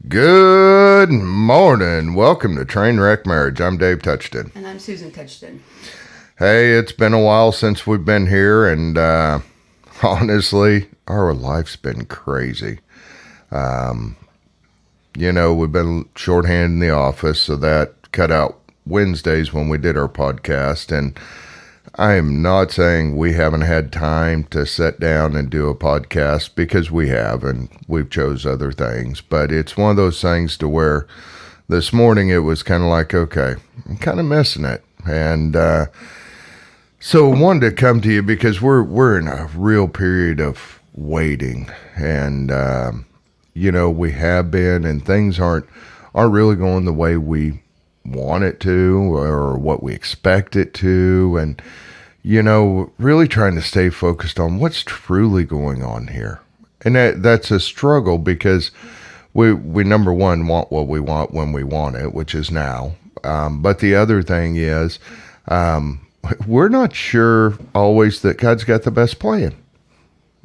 Good morning. Welcome to Trainwreck Marriage. I'm Dave Touchton. And I'm Susan Touchton. Hey, it's been a while since we've been here, and honestly, our life's been crazy. We've been shorthanded in the office, so that cut out Wednesdays when we did our podcast, and I am not saying we haven't had time to sit down and do a podcast, because we have, and we've chose other things. But it's one of those things to where this morning it was kind of like, okay, I'm kind of missing it. And so I wanted to come to you because we're in a real period of waiting. And, we have been, and things aren't really going the way we want it to or what we expect it to. And really trying to stay focused on what's truly going on here. And that's a struggle, because we number one want what we want when we want it, which is now. But the other thing is, we're not sure always that God's got the best plan.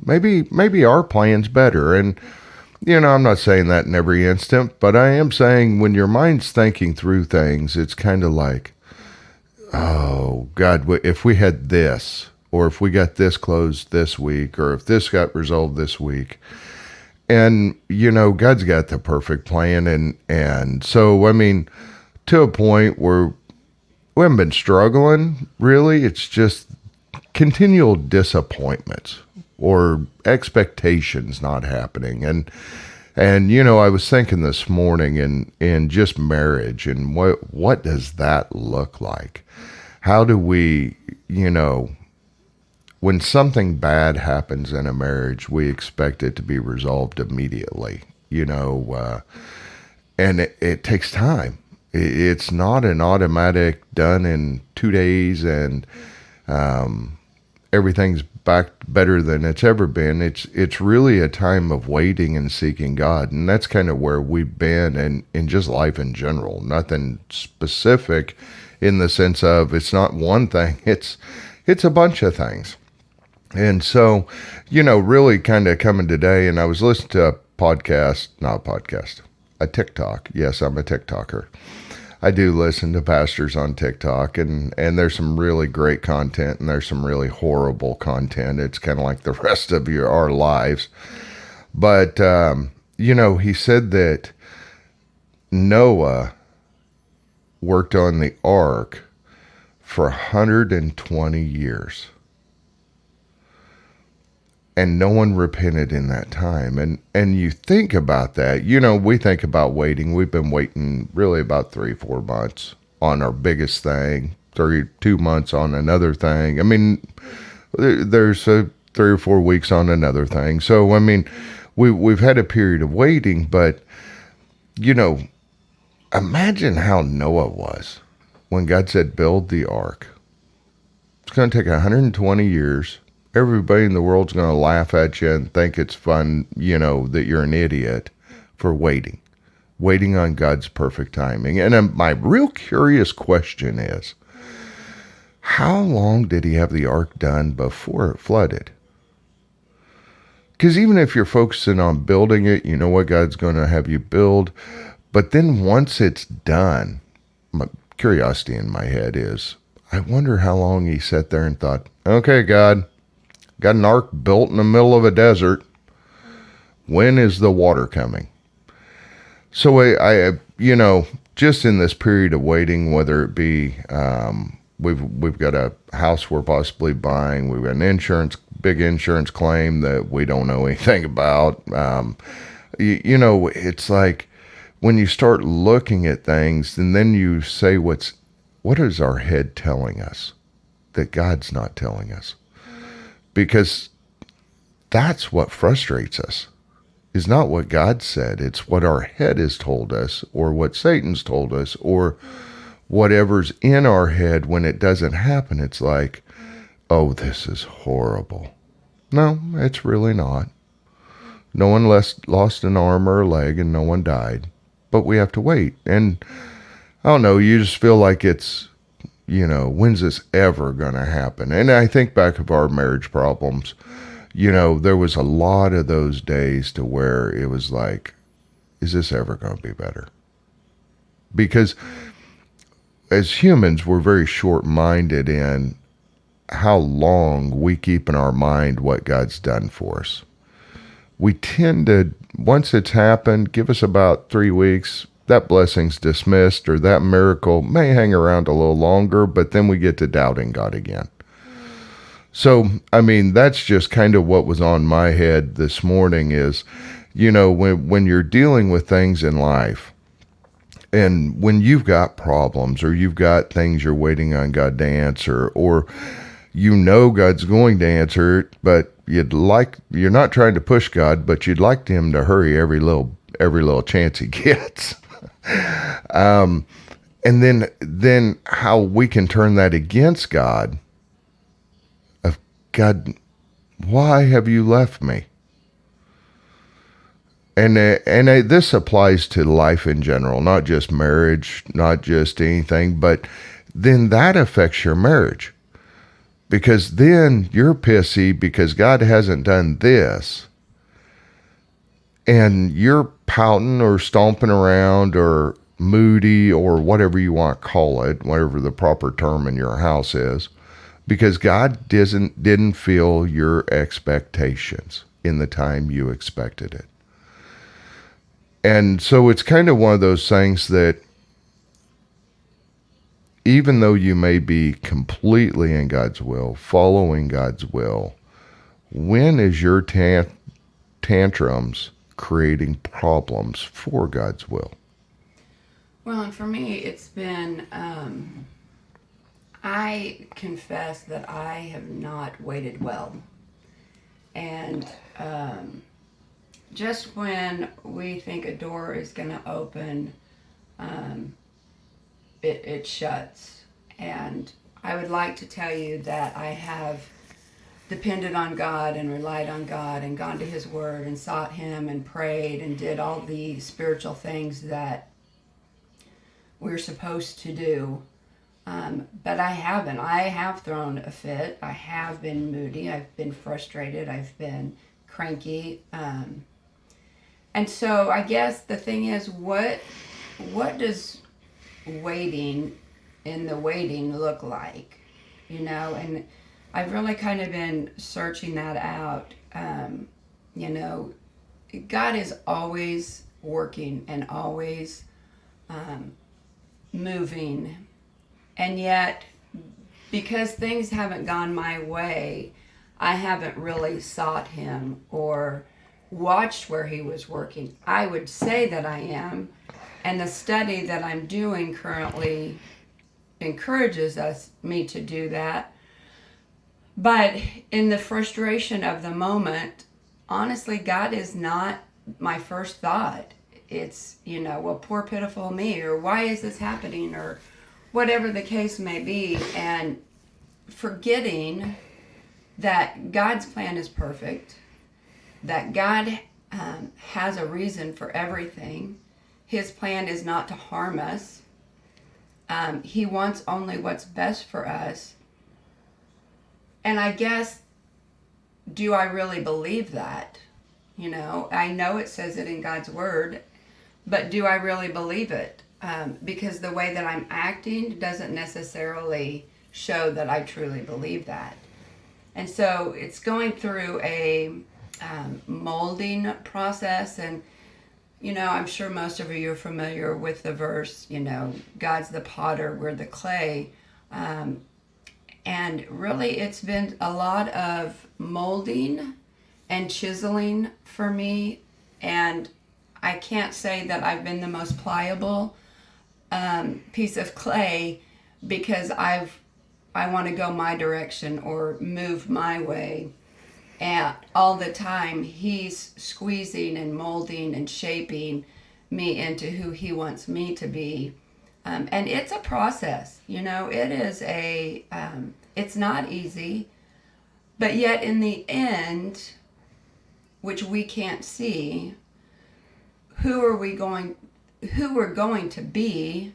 Maybe our plan's better. And, I'm not saying that in every instant, but I am saying when your mind's thinking through things, it's kind of like, oh, God, if we had this, or if we got this closed this week, or if this got resolved this week. And, God's got the perfect plan. And so, to a point where we haven't been struggling, really. It's just continual disappointments or expectations not happening. And I was thinking this morning in just marriage, and what does that look like? How do we, when something bad happens in a marriage, we expect it to be resolved immediately, and it takes time. It's not an automatic done in 2 days and everything's back better than it's ever been. It's really a time of waiting and seeking God. And that's kind of where we've been in just life in general. Nothing specific in the sense of it's not one thing, it's a bunch of things. And so, really kind of coming today, and I was listening to a TikTok. Yes, I'm a TikToker. I do listen to pastors on TikTok, and there's some really great content, and there's some really horrible content. It's kind of like the rest of our lives. But, he said that Noah worked on the ark for 120 years. And no one repented in that time. And you think about that. We think about waiting. We've been waiting really about 3-4 months on our biggest thing, 2 months on another thing. There's 3 or 4 weeks on another thing. So, we've had a period of waiting, but, imagine how Noah was when God said, build the ark. It's going to take 120 years. Everybody in the world's going to laugh at you and think it's fun, that you're an idiot for waiting on God's perfect timing. And my real curious question is, how long did he have the ark done before it flooded? Because even if you're focusing on building it, you know what God's going to have you build. But then once it's done, my curiosity in my head is, I wonder how long he sat there and thought, okay, God, got an ark built in the middle of a desert. When is the water coming? So I just in this period of waiting, whether it be we've got a house we're possibly buying, we've got an big insurance claim that we don't know anything about. It's like when you start looking at things, and then you say, what is our head telling us that God's not telling us? Because that's what frustrates us, is not what God said. It's what our head has told us, or what Satan's told us, or whatever's in our head. When it doesn't happen, it's like, oh, this is horrible. No, it's really not. No one lost an arm or a leg, and no one died. But we have to wait. And I don't know, you just feel like it's, when's this ever going to happen? And I think back of our marriage problems, there was a lot of those days to where it was like, is this ever going to be better? Because as humans, we're very short-minded in how long we keep in our mind what God's done for us. We tend to, once it's happened, give us about 3 weeks, that blessing's dismissed, or that miracle may hang around a little longer, but then we get to doubting God again. So, I mean, that's just kind of what was on my head this morning is, when you're dealing with things in life, and when you've got problems or you've got things you're waiting on God to answer, or God's going to answer it, but you're not trying to push God, but you'd like him to hurry every little chance he gets. And then how we can turn that against God. Of God, why have you left me? And this applies to life in general, not just marriage, not just anything, but then that affects your marriage. Because then you're pissy because God hasn't done this. And you're pouting or stomping around or moody or whatever you want to call it, whatever the proper term in your house is, because God didn't fill your expectations in the time you expected it. And so it's kind of one of those things that even though you may be completely in God's will, following God's will, when is your tantrums creating problems for God's will? Well, and for me, it's been, I confess that I have not waited well. And just when we think a door is going to open, it shuts. And I would like to tell you that I have depended on God and relied on God and gone to His Word and sought Him and prayed and did all the spiritual things that we're supposed to do. But I haven't. I have thrown a fit. I have been moody. I've been frustrated. I've been cranky. And so I guess the thing is, what does waiting in the waiting look like? And I've really kind of been searching that out. God is always working and always moving. And yet, because things haven't gone my way, I haven't really sought Him or watched where He was working. I would say that I am. And the study that I'm doing currently encourages me to do that. But in the frustration of the moment, honestly, God is not my first thought. It's, well, poor pitiful me, or why is this happening, or whatever the case may be. And forgetting that God's plan is perfect, that God has a reason for everything. His plan is not to harm us. He wants only what's best for us. And I guess, do I really believe that? I know it says it in God's Word, but do I really believe it? Because the way that I'm acting doesn't necessarily show that I truly believe that. And so it's going through a molding process. And I'm sure most of you are familiar with the verse, God's the potter, we're the clay. And really, it's been a lot of molding and chiseling for me. And I can't say that I've been the most pliable piece of clay, because I want to go my direction or move my way. And all the time, He's squeezing and molding and shaping me into who He wants me to be. And it's a process, it is it's not easy, but yet in the end, which we can't see, who we're going to be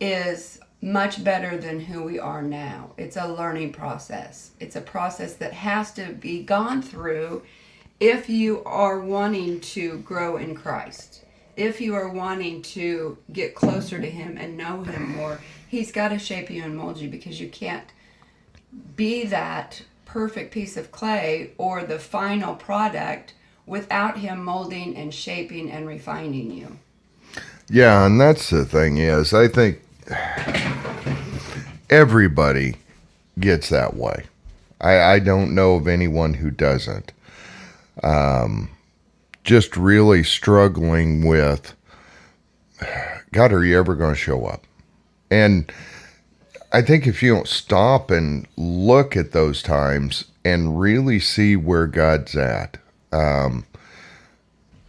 is much better than who we are now. It's a learning process. It's a process that has to be gone through if you are wanting to grow in Christ, if you are wanting to get closer to Him and know Him more, He's got to shape you and mold you, because you can't be that perfect piece of clay or the final product without Him molding and shaping and refining you. Yeah, and that's the thing is, I think everybody gets that way. I don't know of anyone who doesn't. Just really struggling with, God, are you ever going to show up? And I think if you don't stop and look at those times and really see where God's at,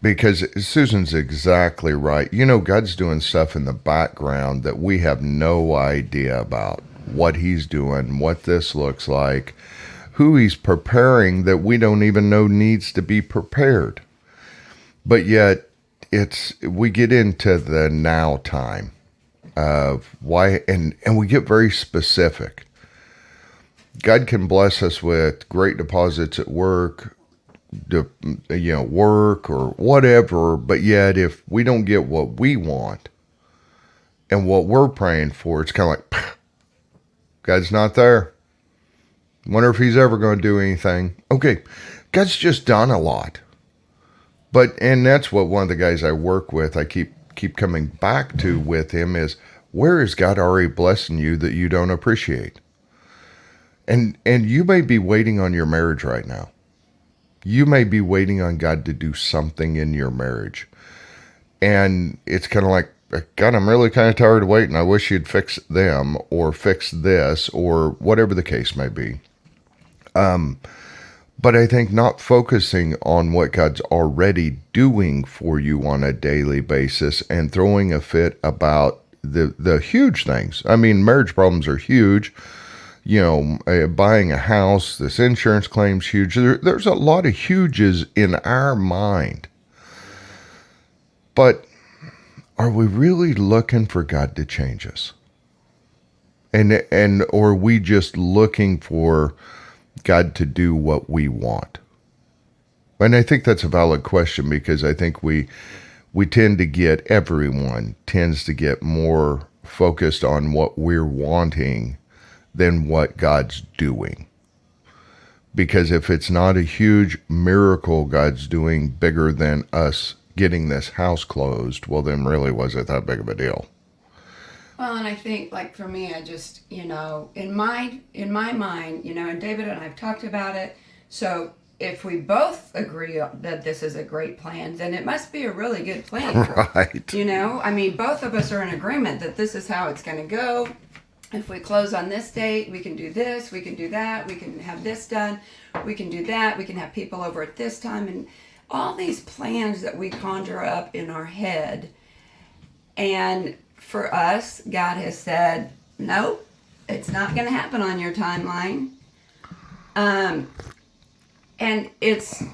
because Susan's exactly right. You know, God's doing stuff in the background that we have no idea about. What He's doing, what this looks like, who He's preparing that we don't even know needs to be prepared. But yet, we get into the now time of why, and we get very specific. God can bless us with great deposits at work, work or whatever, but yet if we don't get what we want and what we're praying for, it's kind of like, God's not there. Wonder if He's ever going to do anything. Okay, God's just done a lot. And that's what one of the guys I work with, I keep coming back to with him is, where is God already blessing you that you don't appreciate? And you may be waiting on your marriage right now. You may be waiting on God to do something in your marriage. And it's kind of like, God, I'm really kind of tired of waiting. I wish you'd fix them or fix this or whatever the case may be. But I think not focusing on what God's already doing for you on a daily basis and throwing a fit about the huge things. I mean, marriage problems are huge. Buying a house, this insurance claim's huge. There's a lot of huges in our mind. But are we really looking for God to change us? And or are we just looking for God to do what we want? And I think that's a valid question, because I think everyone tends to get more focused on what we're wanting than what God's doing. Because if it's not a huge miracle God's doing bigger than us getting this house closed, well, then really was it that big of a deal? Well, and I think, like, for me, I just, in my mind, and David and I have talked about it. So if we both agree that this is a great plan, then it must be a really good plan. Right. I mean, both of us are in agreement that this is how it's going to go. If we close on this date, we can do this, we can do that, we can have this done, we can do that, we can have people over at this time, and all these plans that we conjure up in our head. And for us, God has said, nope, it's not going to happen on your timeline. And it's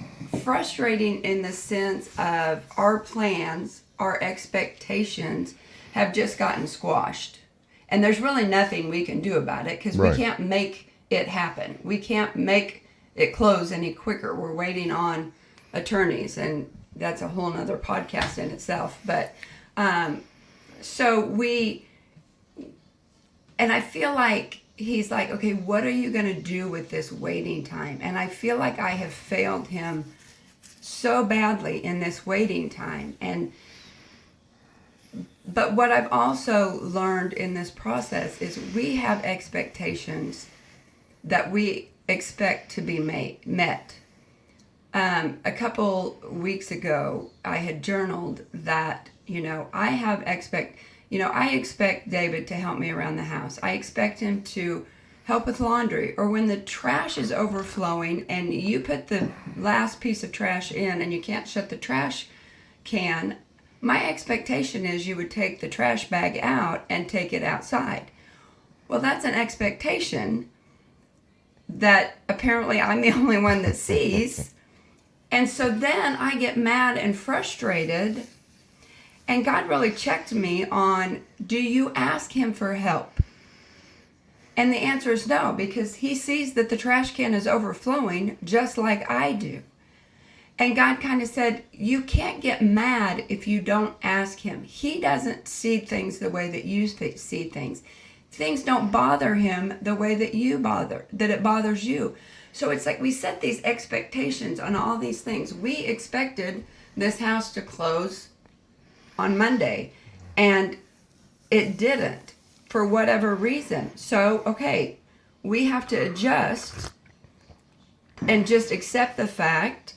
frustrating in the sense of our plans, our expectations have just gotten squashed. And there's really nothing we can do about it, because Right. we can't make it happen. We can't make it close any quicker. We're waiting on attorneys, and that's a whole nother podcast in itself. But and I feel like He's like, okay, what are you going to do with this waiting time? And I feel like I have failed Him so badly in this waiting time. But what I've also learned in this process is we have expectations that we expect to be met. A couple weeks ago, I had journaled that, I expect David to help me around the house. I expect him to help with laundry, or when the trash is overflowing and you put the last piece of trash in and you can't shut the trash can, my expectation is you would take the trash bag out and take it outside. Well, that's an expectation that apparently I'm the only one that sees. And so then I get mad and frustrated, and God really checked me on, do you ask Him for help? And the answer is no, because He sees that the trash can is overflowing just like I do. And God kind of said, you can't get mad if you don't ask him. He doesn't see things the way that you see things. Things don't bother him the way that it bothers you. So it's like we set these expectations on all these things. We expected this house to close on Monday, and it didn't for whatever reason. So, okay, we have to adjust and just accept the fact,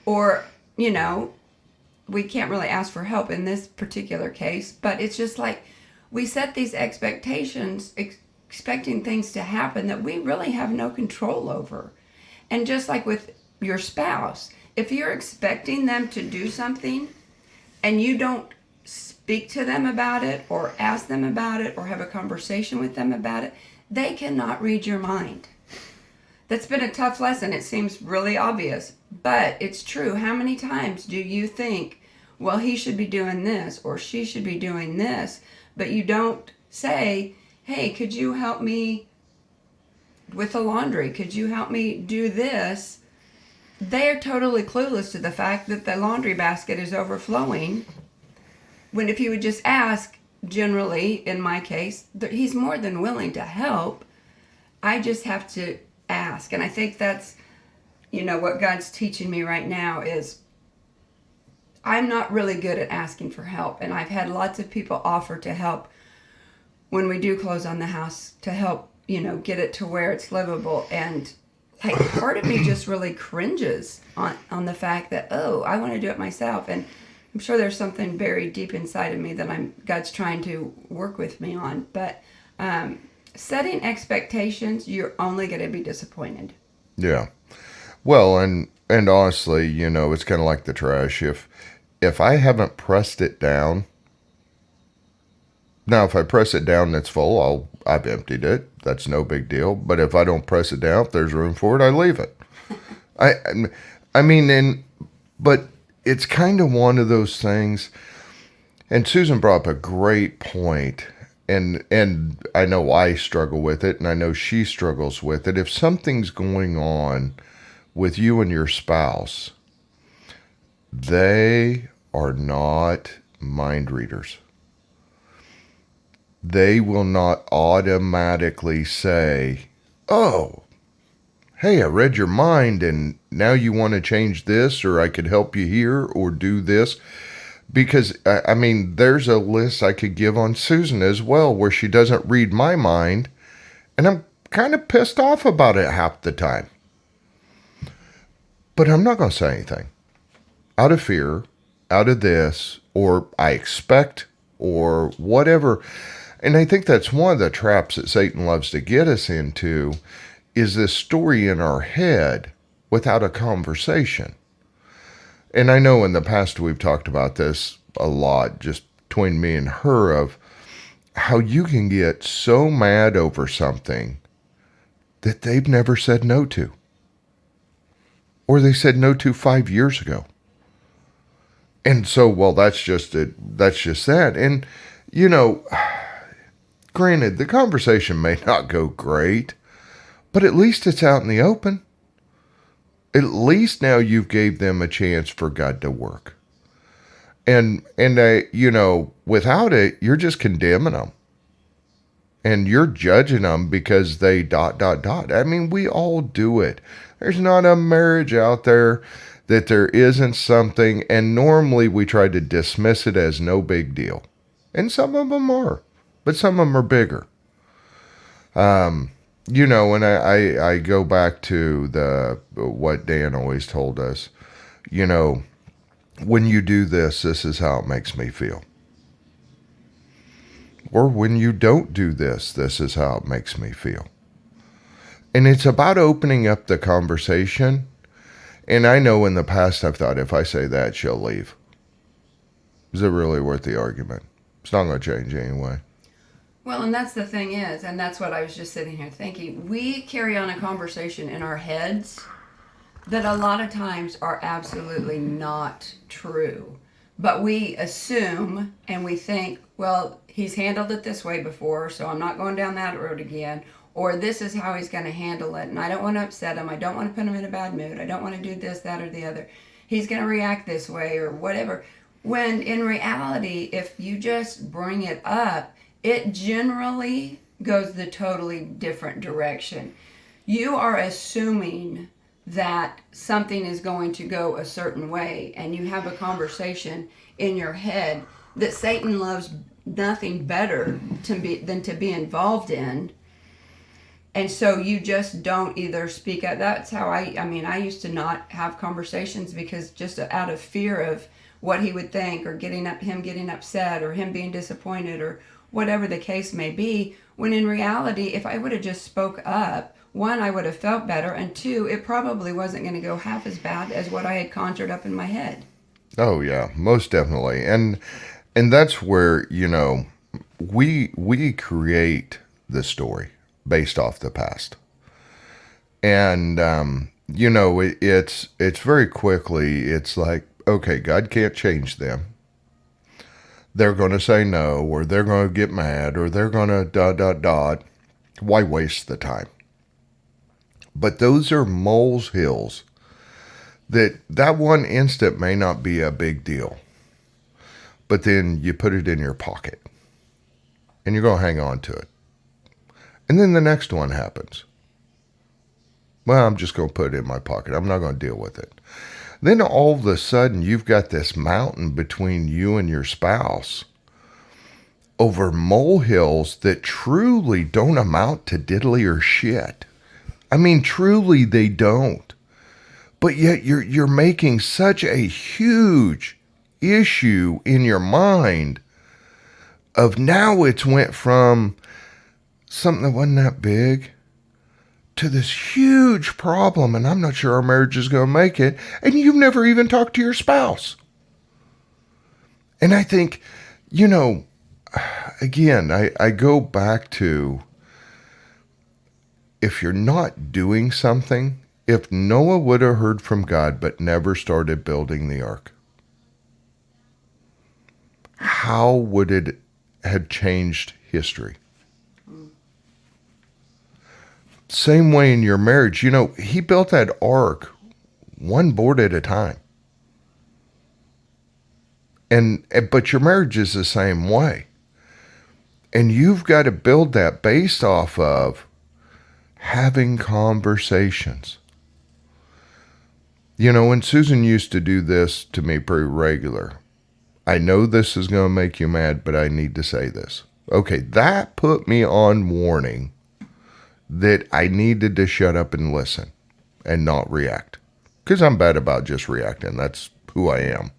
or, we can't really ask for help in this particular case, but it's just like we set these expectations, expecting things to happen that we really have no control over. And just like with your spouse, if you're expecting them to do something and you don't speak to them about it or ask them about it or have a conversation with them about it, they cannot read your mind. That's been a tough lesson. It seems really obvious, but it's true. How many times do you think, well, he should be doing this or she should be doing this, but you don't say, hey, could you help me with the laundry? Could you help me do this? They're totally clueless to the fact that the laundry basket is overflowing. When if you would just ask, generally, in my case, he's more than willing to help. I just have to ask. And I think that's, what God's teaching me right now is I'm not really good at asking for help. And I've had lots of people offer to help when we do close on the house to help, get it to where it's livable. And like part of me just really cringes on the fact that, I want to do it myself. And I'm sure there's something buried deep inside of me that God's trying to work with me on. But setting expectations, you're only going to be disappointed. Yeah. Well, and honestly, it's kind of like the trash. If I haven't pressed it down, now if I press it down and it's full, I've emptied it. That's no big deal. But if I don't press it down, if there's room for it, I leave it. But it's kind of one of those things. And Susan brought up a great point, and I know I struggle with it, and I know she struggles with it. If something's going on with you and your spouse, they are not mind readers. They will not automatically say, oh, hey, I read your mind and now you want to change this, or I could help you here or do this. Because, there's a list I could give on Susan as well where she doesn't read my mind, and I'm kind of pissed off about it half the time. But I'm not going to say anything. Out of fear, out of this, or I expect, or whatever. And I think that's one of the traps that Satan loves to get us into, is this story in our head without a conversation. And I know in the past we've talked about this a lot, just between me and her, of how you can get so mad over something that they've never said no to. Or they said no to 5 years ago. And so, well, that's just it. That's just that. And, granted, the conversation may not go great, but at least it's out in the open. At least now you've gave them a chance for God to work. And without it, you're just condemning them. And you're judging them because they ... we all do it. There's not a marriage out there that there isn't something, and normally we try to dismiss it as no big deal. And some of them are, but some of them are bigger. And I go back to what Dan always told us, when you do this, this is how it makes me feel. Or when you don't do this, this is how it makes me feel. And it's about opening up the conversation. And I know in the past I've thought, if I say that, she'll leave. Is it really worth the argument? It's not going to change anyway. Well, and that's the thing is, and that's what I was just sitting here thinking, we carry on a conversation in our heads that a lot of times are absolutely not true. But we assume and we think, well, he's handled it this way before, so I'm not going down that road again. Or this is how he's going to handle it, and I don't want to upset him. I don't want to put him in a bad mood. I don't want to do this, that, or the other. he's going to react this way or whatever. When in reality, if you just bring it up, it generally goes the totally different direction. You are assuming that something is going to go a certain way, and you have a conversation in your head that Satan loves nothing better than to be involved in. And so you just don't either speak out. That's how I used to not have conversations because just out of fear of what he would think, or him getting upset, or him being disappointed, or whatever the case may be. When in reality, if I would have just spoke up, one, I would have felt better, and two, it probably wasn't going to go half as bad as what I had conjured up in my head. Oh yeah, most definitely. And that's where, we create the story based off the past. And it's very quickly, it's like, okay, God can't change them. They're going to say no, or they're going to get mad, or they're going to ... Why waste the time? But those are molehills that one instant may not be a big deal. But then you put it in your pocket and you're going to hang on to it. And then the next one happens. Well, I'm just going to put it in my pocket. I'm not going to deal with it. Then all of a sudden, you've got this mountain between you and your spouse over molehills that truly don't amount to diddly or shit. I mean, truly they don't. But yet you're making such a huge issue in your mind of now it's went from something that wasn't that big to this huge problem, and I'm not sure our marriage is going to make it, and you've never even talked to your spouse. And I think, again, I go back to, if you're not doing something, if Noah would have heard from God but never started building the ark, how would it have changed history? Same way in your marriage. He built that ark one board at a time. But your marriage is the same way. And you've got to build that based off of having conversations. And Susan used to do this to me pretty regular. I know this is going to make you mad, but I need to say this. Okay, that put me on warning that I needed to shut up and listen and not react. Because I'm bad about just reacting. That's who I am.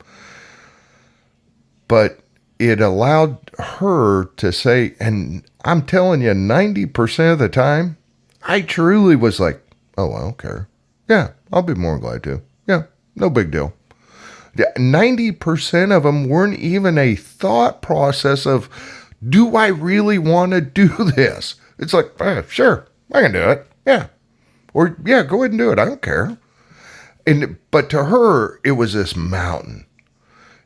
But it allowed her to say, and I'm telling you, 90% of the time, I truly was like, oh, I don't care. Yeah, I'll be more glad to. Yeah, no big deal. 90% of them weren't even a thought process of, do I really want to do this? It's like, sure, I can do it. Yeah. Or, yeah, go ahead and do it. I don't care. But to her, it was this mountain.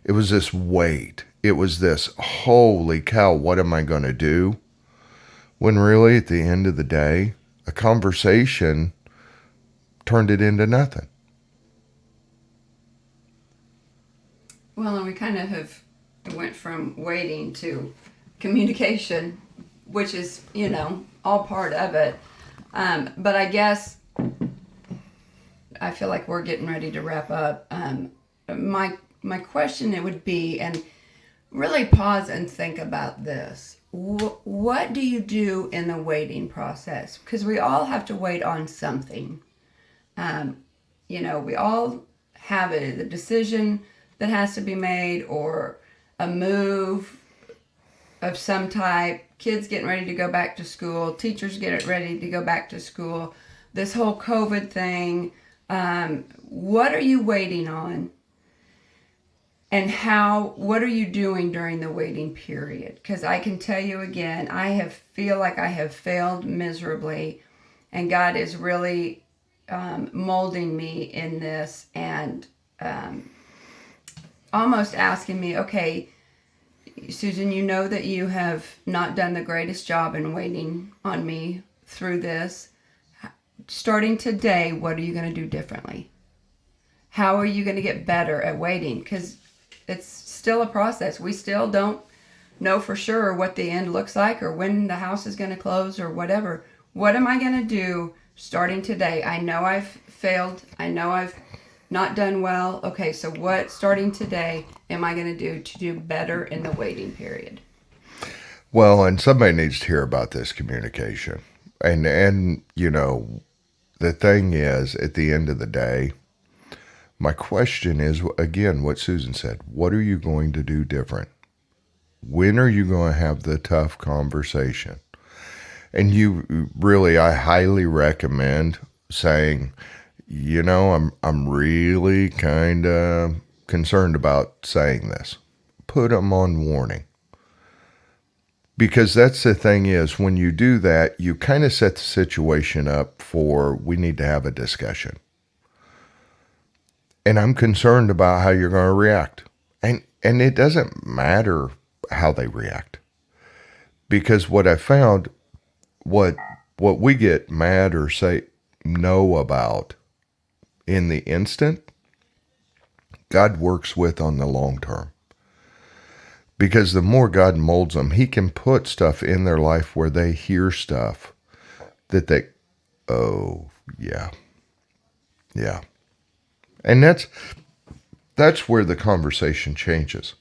It was this weight. It was this, holy cow, what am I going to do? When really, at the end of the day, a conversation turned it into nothing. Well, and we kind of went from waiting to communication, which is, all part of it. But I guess I feel like we're getting ready to wrap up. My question, it would be, and really pause and think about this. What do you do in the waiting process? Because we all have to wait on something. We all have the decision that has to be made, or a move of some type, kids getting ready to go back to school, teachers getting ready to go back to school, this whole COVID thing. What are you waiting on? And what are you doing during the waiting period? Because I can tell you again, feel like I have failed miserably, and God is really molding me in this, and almost asking me, okay, Susan, you know that you have not done the greatest job in waiting on me through this. Starting today, what are you going to do differently? How are you going to get better at waiting? Because it's still a process. We still don't know for sure what the end looks like or when the house is going to close or whatever. What am I going to do starting today? I know I've failed. I know I've not done well. Okay, so what starting today am I going to do better in the waiting period? Well, and somebody needs to hear about this communication. And the thing is, at the end of the day, my question is, again, what Susan said, what are you going to do different? When are you going to have the tough conversation? And I highly recommend saying, I'm really kind of concerned about saying this. Put them on warning. Because that's the thing is, when you do that, you kind of set the situation up for, we need to have a discussion. And I'm concerned about how you're going to react. And it doesn't matter how they react. Because what I found, what we get mad or say no about in the instant, God works with on the long term. Because the more God molds them, he can put stuff in their life where they hear stuff that oh, yeah. Yeah. And that's where the conversation changes.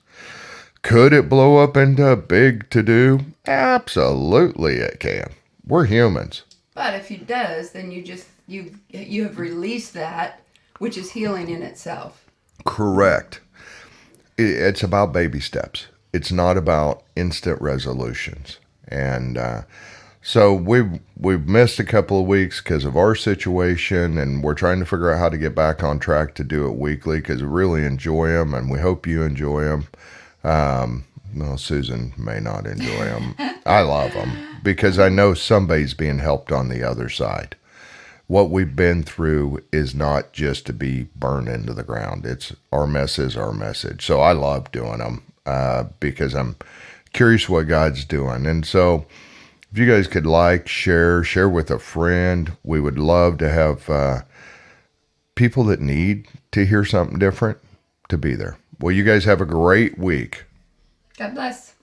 Could it blow up into a big to-do? Absolutely it can. We're humans. But if it does, then you have released that, which is healing in itself. Correct. It's about baby steps. It's not about instant resolutions. And so we've missed a couple of weeks because of our situation, and we're trying to figure out how to get back on track to do it weekly because we really enjoy them, and we hope you enjoy them. Well, Susan may not enjoy them. I love them because I know somebody's being helped on the other side. What we've been through is not just to be burned into the ground. It's our mess is our message. So I love doing them because I'm curious what God's doing. And so if you guys could share with a friend, we would love to have people that need to hear something different to be there. Well, you guys have a great week. God bless.